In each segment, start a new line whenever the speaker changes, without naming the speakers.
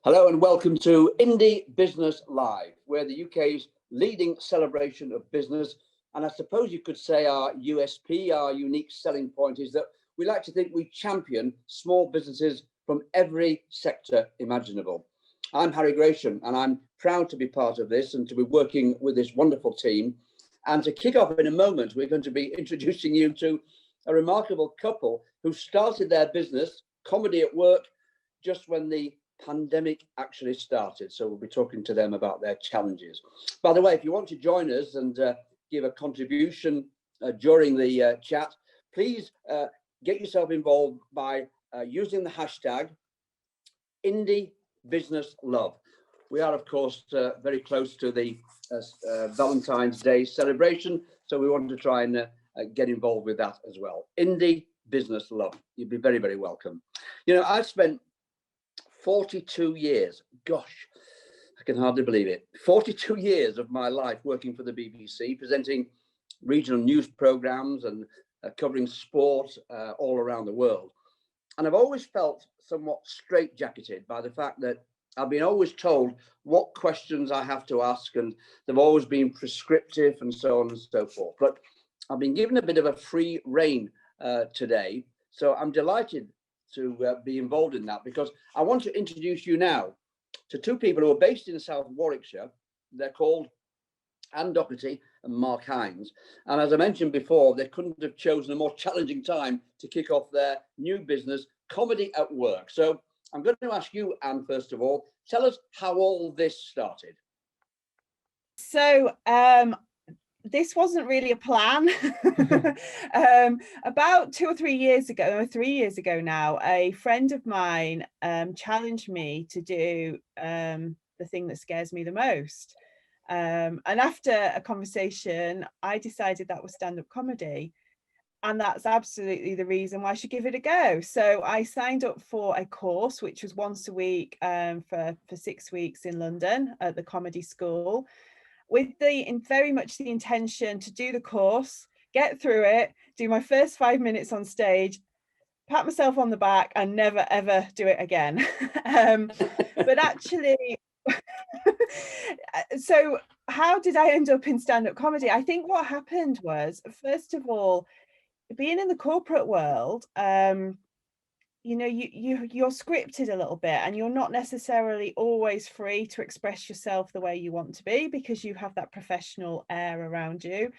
Hello and welcome to Indie Business Live. We're the UK's leading celebration of business. And I suppose you could say our USP, our unique selling point, is that we like to think we champion small businesses from every sector imaginable. I'm Harry Gration, and I'm proud to be part of this and to be working with this wonderful team. And to kick off in a moment, we're going to be introducing you to a remarkable couple who started their business, Comedy at Work, just when the pandemic actually started. So we'll be talking to them about their challenges. By the way, if you want to join us and give a contribution during the chat, please get yourself involved by using the hashtag Indie Business Love. We are, of course, very close to the Valentine's Day celebration, so we want to try and get involved with that as well. Indie Business Love. You'd be very, very welcome. You know, I've spent 42 years, gosh, I can hardly believe it, 42 years of my life working for the BBC, presenting regional news programmes and covering sport all around the world. And I've always felt somewhat straitjacketed by the fact that I've been always told what questions I have to ask, and they've always been prescriptive and so on and so forth. But I've been given a bit of a free rein today, so I'm delighted to be involved in that, because I want to introduce you now to two people who are based in South Warwickshire. They're called Anne Doherty and Mark Hines. And as I mentioned before, they couldn't have chosen a more challenging time to kick off their new business, Comedy at Work. So I'm going to ask you, Anne, first of all, tell us how all this started.
So this wasn't really a plan. About 2 or 3 years ago, or 3 years ago now, a friend of mine challenged me to do the thing that scares me the most. And after a conversation, I decided that was stand-up comedy. And that's absolutely the reason why I should give it a go. So I signed up for a course, which was once a week for 6 weeks in London at the comedy school, with very much the intention to do the course, get through it, do my first 5 minutes on stage, pat myself on the back and never, ever do it again. But actually, so how did I end up in stand-up comedy? I think what happened was, first of all, being in the corporate world, you know, you're scripted a little bit, and you're not necessarily always free to express yourself the way you want to be, because you have that professional air around you.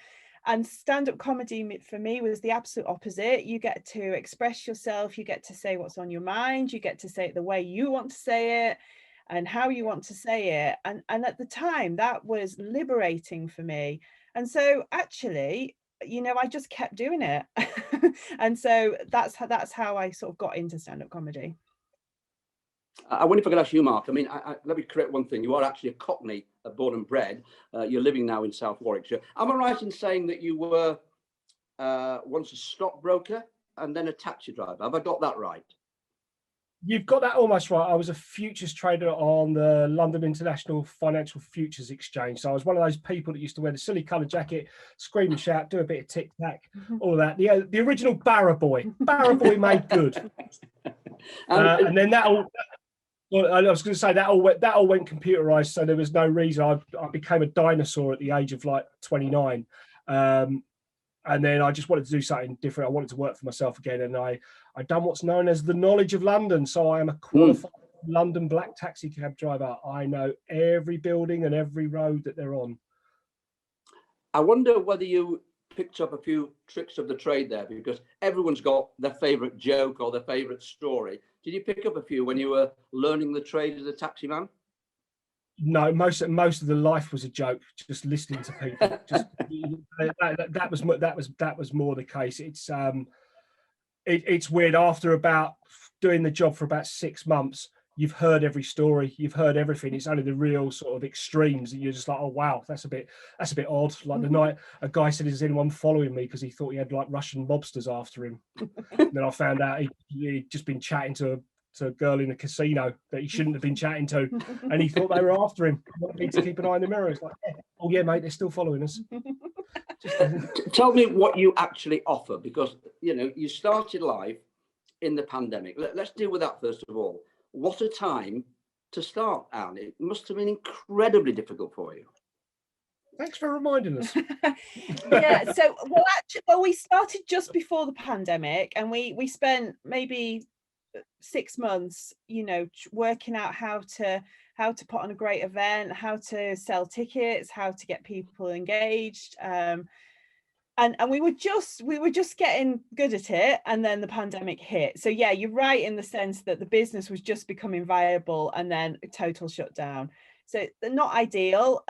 And stand-up comedy for me was the absolute opposite. You get to express yourself, you get to say what's on your mind, you get to say it the way you want to say it and how you want to say it. And at the time, that was liberating for me. And so actually, you know, I just kept doing it. And so that's how I sort of got into stand-up comedy.
I wonder if I could ask you, Mark. I mean, let me correct one thing. You are actually a Cockney, born and bred. You're living now in South Warwickshire. Am I right in saying that you were once a stockbroker and then a taxi driver? Have I got that right?
You've got that almost right. I was a futures trader on the London International Financial Futures Exchange. So I was one of those people that used to wear the silly coloured jacket, scream and shout, do a bit of tic-tac, all of that. The original Barra Boy. Barra Boy made good. And then that all... Well, I was going to say that all went computerized, so there was no reason. I became a dinosaur at the age of like 29, and then I just wanted to do something different. I wanted to work for myself again, and I done what's known as the knowledge of London. So I am a qualified London black taxi cab driver. I know every building and every road that they're on.
I wonder whether you picked up a few tricks of the trade there, because everyone's got their favourite joke or their favourite story. Did you pick up a few when you were learning the trade as a taxi man? No,
most of the life was a joke. Just listening to people, just that was more the case. It's weird. After about doing the job for about 6 months, you've heard every story, you've heard everything. It's only the real sort of extremes that you're just like, oh wow, that's a bit odd. Like the night a guy said, is anyone following me, because he thought he had like Russian mobsters after him. And then I found out he'd just been chatting to a girl in a casino that he shouldn't have been chatting to, and he thought they were after him. I need to keep an eye in the mirror. It's like, oh yeah, mate, they're still following us.
Tell me what you actually offer, because you know you started life in the pandemic. Let's deal with that first of all. What a time to start, Anne? It must have been incredibly difficult for you.
Thanks for reminding us.
Yeah, so well, we started just before the pandemic, and we spent maybe 6 months, you know, working out how to put on a great event, how to sell tickets, how to get people engaged. And we were just getting good at it, and then the pandemic hit. So yeah, you're right in the sense that the business was just becoming viable, and then a total shutdown. So they're not ideal.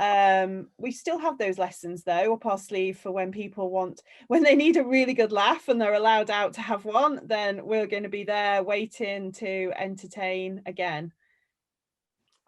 We still have those lessons though up our sleeve for when they need a really good laugh and they're allowed out to have one, then we're going to be there waiting to entertain again.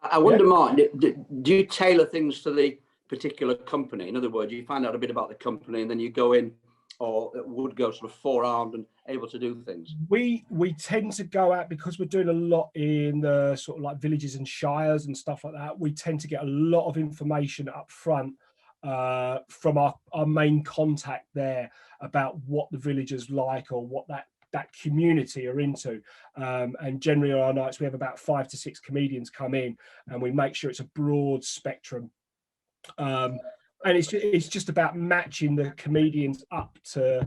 I wonder, Mark, do you tailor things to the particular company? In other words, you find out a bit about the company and then you go in, or would go sort of forearmed and able to do things?
We tend to go out, because we're doing a lot in the sort of like villages and shires and stuff like that. We tend to get a lot of information up front from our main contact there about what the villagers like, or what that community are into. And generally on our nights we have about 5 to 6 comedians come in, and we make sure it's a broad spectrum. And it's just about matching the comedians up to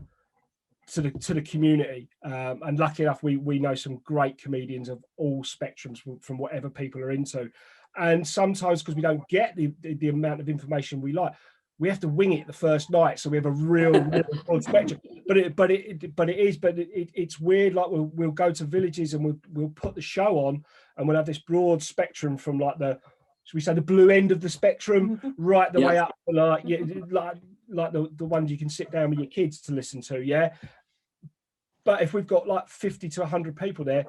the community. And lucky enough, we know some great comedians of all spectrums from whatever people are into. And sometimes, because we don't get the amount of information we like, we have to wing it the first night, so we have a real broad spectrum. But it's weird. Like we'll go to villages and we'll put the show on, and we'll have this broad spectrum from like should we say the blue end of the spectrum right the way up to like the ones you can sit down with your kids to listen to. Yeah. But if we've got like 50 to 100 people there,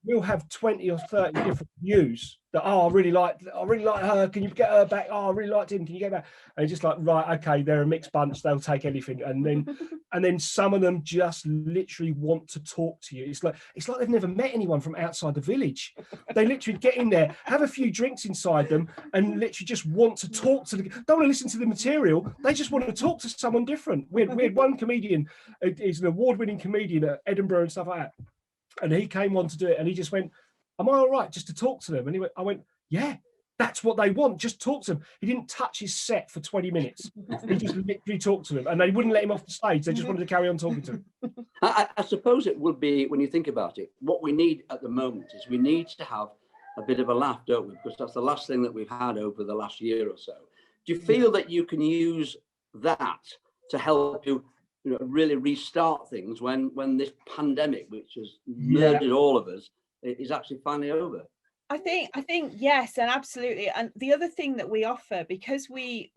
we'll have 20 or 30 different views that, I really like her, can you get her back? I really liked him, can you get back? And it's just like, right, okay, they're a mixed bunch, they'll take anything. And then some of them just literally want to talk to you. It's like they've never met anyone from outside the village. They literally get in there, have a few drinks inside them, and literally just want to talk to don't want to listen to the material, they just want to talk to someone different. We had one comedian, he's an award-winning comedian at Edinburgh and stuff like that, and he came on to do it, and he just went, am I all right just to talk to them? And I went, yeah, that's what they want, just talk to them. He didn't touch his set for 20 minutes. He just literally talked to them, and they wouldn't let him off the stage. They just wanted to carry on talking to him.
I suppose it would be, when you think about it, what we need at the moment is we need to have a bit of a laugh, don't we? Because that's the last thing that we've had over the last year or so. Do you feel that you can use that to help you, really restart things when this pandemic, which has murdered all of us, is actually finally over?
I think yes, and absolutely. And the other thing that we offer, because we're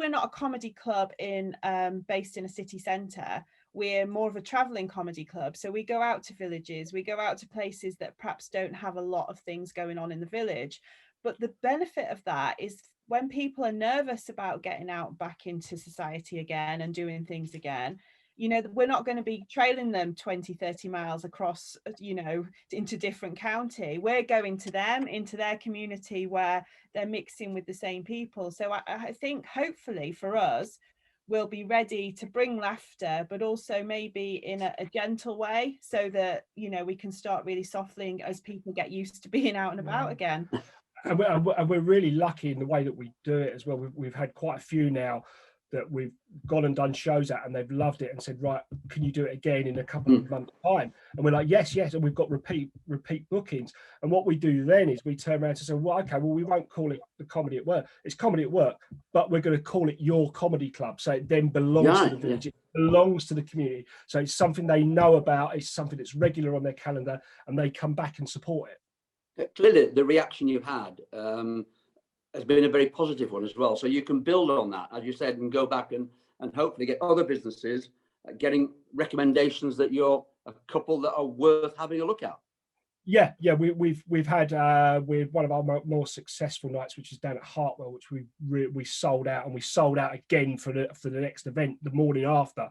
not a comedy club based in a city centre, we're more of a travelling comedy club. So we go out to villages, we go out to places that perhaps don't have a lot of things going on in the village. But the benefit of that is, when people are nervous about getting out back into society again and doing things again, we're not going to be trailing them 20, 30 miles across, into different county. We're going to them, into their community where they're mixing with the same people. So I think hopefully for us, we'll be ready to bring laughter, but also maybe in a gentle way, so that, we can start really softly as people get used to being out and about again.
And we're really lucky in the way that we do it as well. We've had quite a few now that we've gone and done shows at, and they've loved it and said, right, can you do it again in a couple of months' time? And we're like, yes, and we've got repeat bookings. And what we do then is we turn around and say, well, okay, we won't call it the Comedy at Work. It's Comedy at Work, but we're going to call it your comedy club. So it then belongs to the village. It belongs to the community. So it's something they know about. It's something that's regular on their calendar, and they come back and support it.
Clearly, the reaction you've had has been a very positive one as well. So you can build on that, as you said, and go back and hopefully get other businesses getting recommendations that you're a couple that are worth having a look at.
Yeah, we've had with one of our more successful nights, which is down at Hartwell, which we sold out, and we sold out again for the next event the morning after.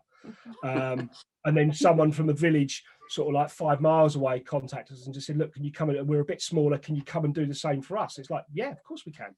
And then someone from the village, sort of like 5 miles away, contacted us and just said, look, can you come in? We're a bit smaller, can you come and do the same for us? It's like, yeah, of course we can.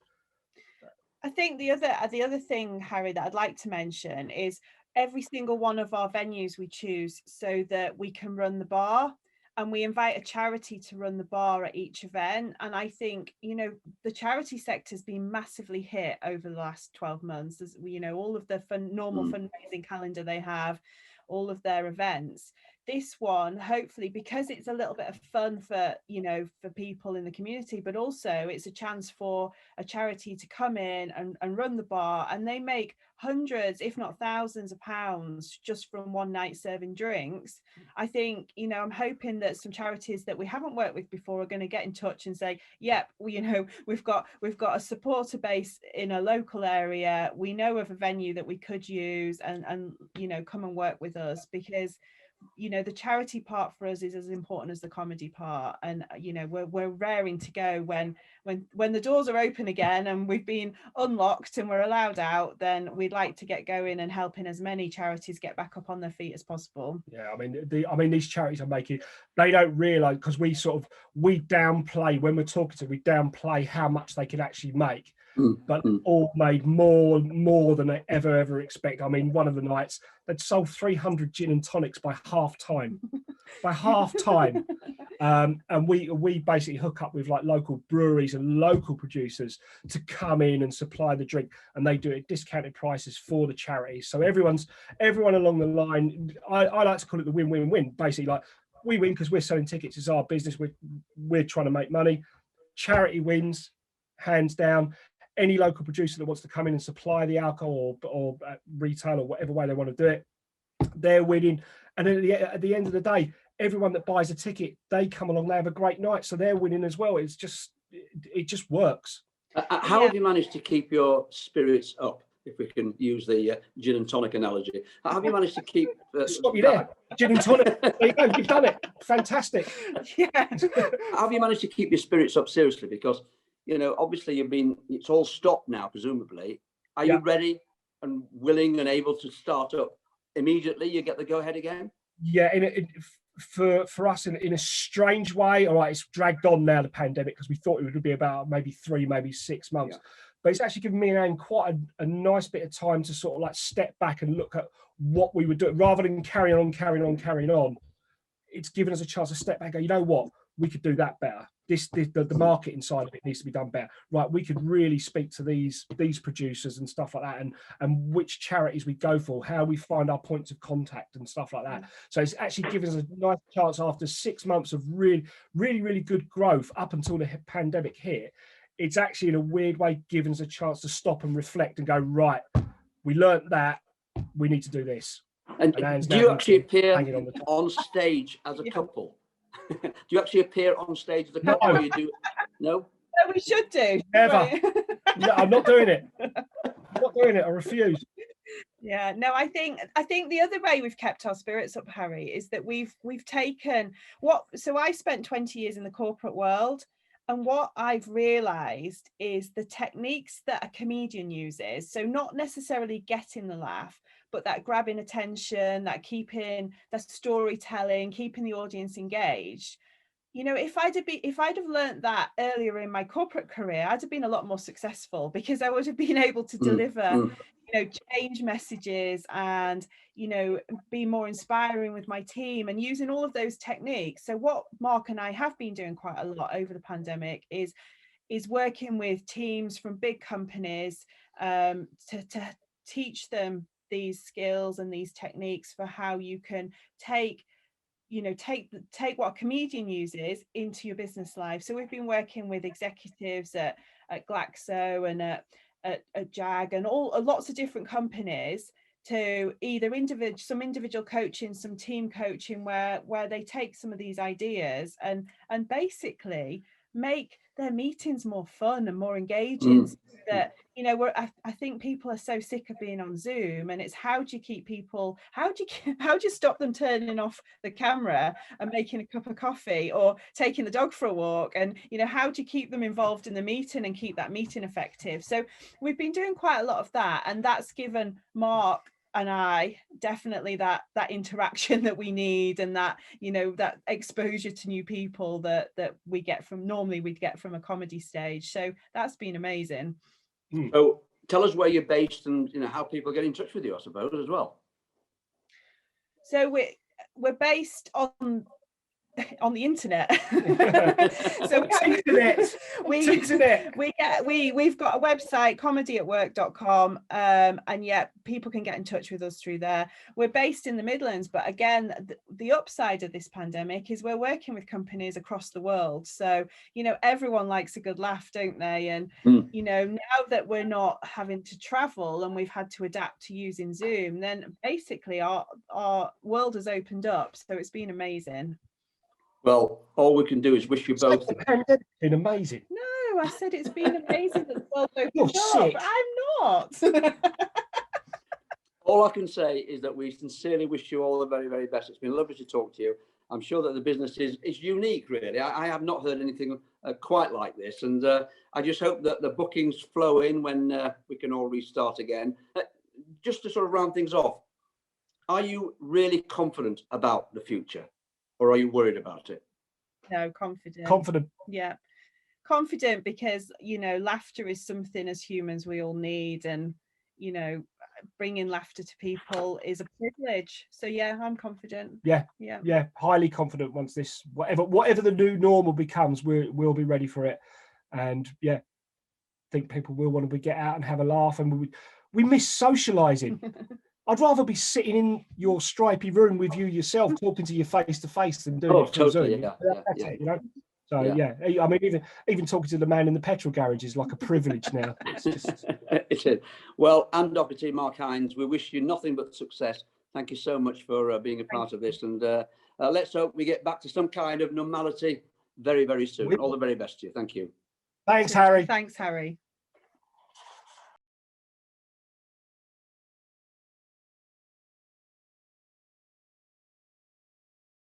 I think the other thing, Harry, that I'd like to mention is every single one of our venues we choose so that we can run the bar. and we invite a charity to run the bar at each event. And I think, you know, the charity sector's been massively hit over the last 12 months. As you know, all of the normal fundraising calendar they have, all of their events. This one, hopefully, because it's a little bit of fun for, you know, for people in the community, but also it's a chance for a charity to come in and run the bar, and they make hundreds, if not thousands of pounds just from one night serving drinks. I think, you know, I'm hoping that some charities that we haven't worked with before are going to get in touch and say, yep, you know, we've got a supporter base in a local area. We know of a venue that we could use, and you know, come and work with us, because you know, the charity part for us is as important as the comedy part. And you know, we're raring to go when the doors are open again and we've been unlocked and we're allowed out. Then we'd like to get going and helping as many charities get back up on their feet as possible.
Yeah, I mean these charities are making, they don't realize, because we downplay when we're talking to them, we downplay how much they can actually make. But all made more than they ever expect. I mean, one of the nights they'd sold 300 gin and tonics by half time. And we basically hook up with like local breweries and local producers to come in and supply the drink, and they do it at discounted prices for the charities. So everyone along the line, I like to call it the win-win-win. Basically, like, we win because we're selling tickets, it's our business, we're trying to make money. Charity wins, hands down. Any local producer that wants to come in and supply the alcohol or retail or whatever way they want to do it, they're winning. And then at the end of the day, everyone that buys a ticket, they come along, they have a great night, so they're winning as well. It just works.
How have you managed to keep your spirits up, if we can use the gin and tonic analogy? How have you managed to keep...
Stop you there. Gin and tonic. There you go. You've done it. Fantastic.
Yeah.
How have you managed to keep your spirits up, seriously? Because, you know, obviously it's all stopped now, presumably. Are you ready and willing and able to start up immediately? You get the go ahead again?
Yeah, for us in a strange way. All right, it's dragged on now, the pandemic, because we thought it would be about maybe 3, maybe 6 months. Yeah. But it's actually given me and Anne quite a nice bit of time to sort of like step back and look at what we were doing, rather than carrying on. It's given us a chance to step back and go, you know what, we could do that better. The marketing side of it needs to be done better. Right, we could really speak to these producers and stuff like that, and which charities we go for, how we find our points of contact and stuff like that. So it's actually given us a nice chance after 6 months of really good growth up until the pandemic hit. It's actually in a weird way given us a chance to stop and reflect and go, right, we learnt that, we need to do this.
And do you actually appear on stage as a couple? Do you actually appear on stage as a couple?
No.
You do? No?
No, we should do.
Never. No, I'm not doing it. I'm not doing it. I refuse.
Yeah, no, I think the other way we've kept our spirits up, Harry, is that we've taken so I spent 20 years in the corporate world, and what I've realized is the techniques that a comedian uses, so not necessarily getting the laugh, but that grabbing attention, that storytelling, keeping the audience engaged. You know, if I'd have learned that earlier in my corporate career, I'd have been a lot more successful, because I would have been able to deliver, you know, change messages and, you know, be more inspiring with my team and using all of those techniques. So what Mark and I have been doing quite a lot over the pandemic is working with teams from big companies to teach them these skills and these techniques for how you can take what a comedian uses into your business life. So we've been working with executives at Glaxo and at Jag and lots of different companies to either some individual coaching, some team coaching, where they take some of these ideas and basically make their meetings more fun and more engaging. So that, you know, I think people are so sick of being on Zoom, and it's how do you keep people, how do you stop them turning off the camera and making a cup of coffee or taking the dog for a walk, and, you know, how do you keep them involved in the meeting and keep that meeting effective? So we've been doing quite a lot of that, and that's given Mark and I definitely that interaction that we need, and that, you know, that exposure to new people that we'd get from a comedy stage. So that's been amazing.
So tell us where you're based and, you know, how people get in touch with you, I suppose, as well.
So we're based on on the internet.
So
we've got a website, comedyatwork.com, and yet people can get in touch with us through there. We're based in the Midlands, but again, the upside of this pandemic is we're working with companies across the world. So, you know, everyone likes a good laugh, don't they? And you know, now that we're not having to travel and we've had to adapt to using Zoom, then basically our world has opened up. So it's been amazing.
Well, all we can do is wish you both.
The pandemic's been amazing.
No, I said it's been amazing that the world opened
You're sick.
up. I'm not.
All I can say is that we sincerely wish you all the very, very best. It's been lovely to talk to you. I'm sure that the business is unique, really. I have not heard anything quite like this. And I just hope that the bookings flow in when we can all restart again. Just to sort of round things off, are you really confident about the future? Or are you worried about it?
No, confident.
Confident.
Yeah, confident, because, you know, laughter is something as humans we all need, and, you know, bringing laughter to people is a privilege. So yeah, I'm confident.
Yeah, highly confident. Once this, whatever the new normal becomes, we'll be ready for it. And yeah, I think people will want to get out and have a laugh, and we miss socializing. I'd rather be sitting in your stripy room with you yourself, talking to you face to face, than doing it through Zoom.
Yeah.
You know. So yeah, I mean, even talking to the man in the petrol garage is like a privilege now. It's just...
It is. Well, and Dr. T. Mark Hines, we wish you nothing but success. Thank you so much for being a part of this, and let's hope we get back to some kind of normality very, very soon. All the very best to you. Thank you.
Thanks, Harry.
Thanks, Harry.